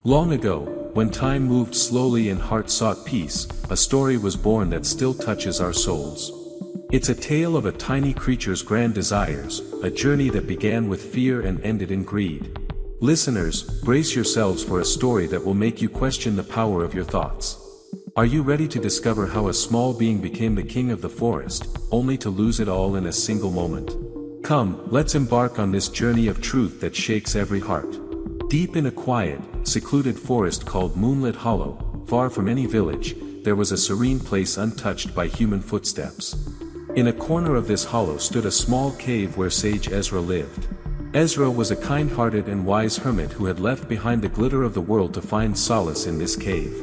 Long ago, when time moved slowly and heart sought peace, a story was born that still touches our souls. It's a tale of a tiny creature's grand desires, a journey that began with fear and ended in greed. Listeners, brace yourselves for a story that will make you question the power of your thoughts. Are you ready to discover how a small being became the king of the forest, only to lose it all in a single moment? Come, let's embark on this journey of truth that shakes every heart. Deep in a quiet, secluded forest called Moonlit Hollow, far from any village, there was a serene place untouched by human footsteps. In a corner of this hollow stood a small cave where sage Ezra lived. Ezra was a kind-hearted and wise hermit who had left behind the glitter of the world to find solace in this cave.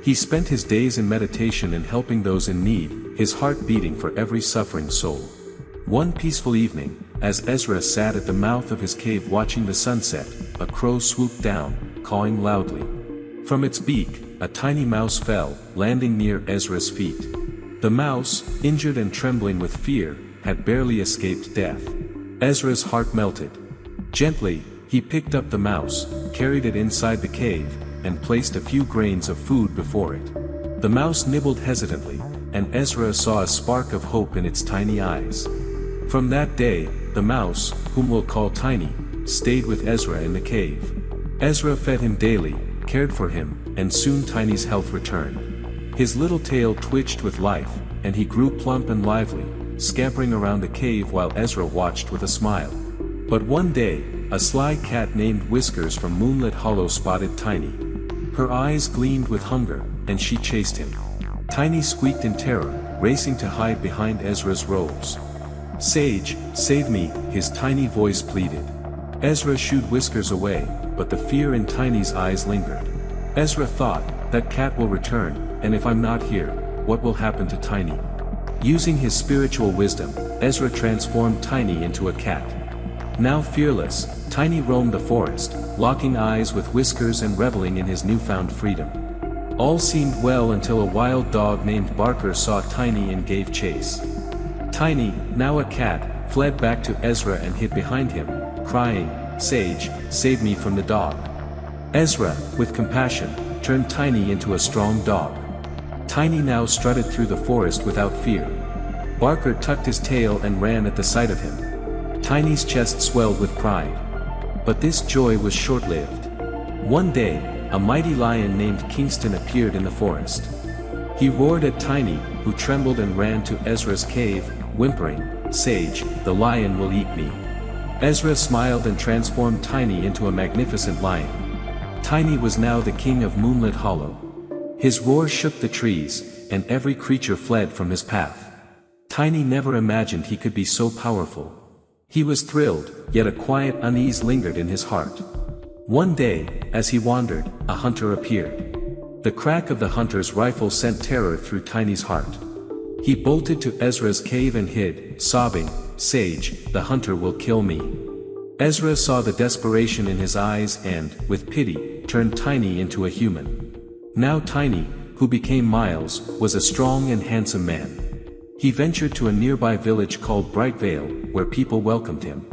He spent his days in meditation and helping those in need, his heart beating for every suffering soul. One peaceful evening, as Ezra sat at the mouth of his cave watching the sunset, a crow swooped down, cawing loudly. From its beak, a tiny mouse fell, landing near Ezra's feet. The mouse, injured and trembling with fear, had barely escaped death. Ezra's heart melted. Gently, he picked up the mouse, carried it inside the cave, and placed a few grains of food before it. The mouse nibbled hesitantly, and Ezra saw a spark of hope in its tiny eyes. From that day, the mouse, whom we'll call Tiny, stayed with Ezra in the cave. Ezra fed him daily, cared for him, and soon Tiny's health returned. His little tail twitched with life, and he grew plump and lively, scampering around the cave while Ezra watched with a smile. But one day, a sly cat named Whiskers from Moonlit Hollow spotted Tiny. Her eyes gleamed with hunger, and she chased him. Tiny squeaked in terror, racing to hide behind Ezra's robes. "Sage, save me," his tiny voice pleaded. Ezra shooed Whiskers away, but the fear in Tiny's eyes lingered. Ezra thought, that cat will return, and if I'm not here, what will happen to Tiny? Using his spiritual wisdom, Ezra transformed Tiny into a cat. Now fearless, Tiny roamed the forest, locking eyes with Whiskers and reveling in his newfound freedom. All seemed well until a wild dog named Barker saw Tiny and gave chase. Tiny, now a cat, fled back to Ezra and hid behind him, crying, "Sage, save me from the dog." Ezra, with compassion, turned Tiny into a strong dog. Tiny now strutted through the forest without fear. Barker tucked his tail and ran at the sight of him. Tiny's chest swelled with pride. But this joy was short-lived. One day, a mighty lion named Kingston appeared in the forest. He roared at Tiny, who trembled and ran to Ezra's cave, whimpering, "Sage, the lion will eat me." Ezra smiled and transformed Tiny into a magnificent lion. Tiny was now the king of Moonlit Hollow. His roar shook the trees, and every creature fled from his path. Tiny never imagined he could be so powerful. He was thrilled, yet a quiet unease lingered in his heart. One day, as he wandered, a hunter appeared. The crack of the hunter's rifle sent terror through Tiny's heart. He bolted to Ezra's cave and hid, sobbing, "Sage, the hunter will kill me." Ezra saw the desperation in his eyes and, with pity, turned Tiny into a human. Now Tiny, who became Miles, was a strong and handsome man. He ventured to a nearby village called Brightvale, where people welcomed him.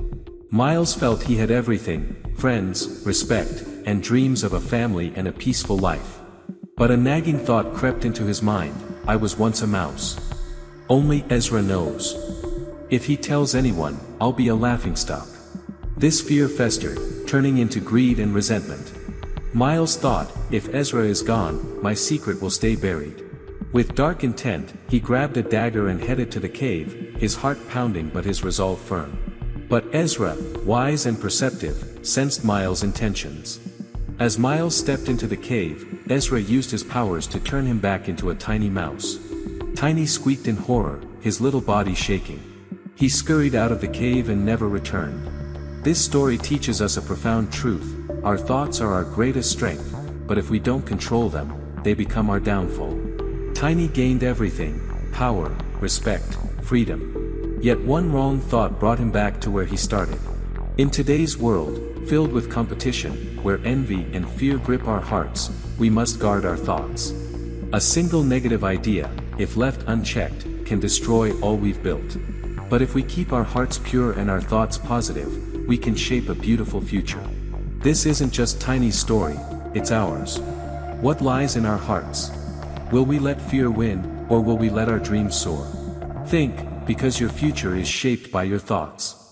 Miles felt he had everything: friends, respect, and dreams of a family and a peaceful life. But a nagging thought crept into his mind: I was once a mouse. Only Ezra knows. If he tells anyone, I'll be a laughingstock. This fear festered, turning into greed and resentment. Miles thought, if Ezra is gone, my secret will stay buried. With dark intent, he grabbed a dagger and headed to the cave, his heart pounding but his resolve firm. But Ezra, wise and perceptive, sensed Miles' intentions. As Miles stepped into the cave, Ezra used his powers to turn him back into a tiny mouse. Tiny squeaked in horror, his little body shaking. He scurried out of the cave and never returned. This story teaches us a profound truth: our thoughts are our greatest strength, but if we don't control them, they become our downfall. Tiny gained everything: power, respect, freedom. Yet one wrong thought brought him back to where he started. In today's world, filled with competition, where envy and fear grip our hearts, we must guard our thoughts. A single negative idea, if left unchecked, can destroy all we've built. But if we keep our hearts pure and our thoughts positive, we can shape a beautiful future. This isn't just Tiny's story, it's ours. What lies in our hearts? Will we let fear win, or will we let our dreams soar? Think, because your future is shaped by your thoughts.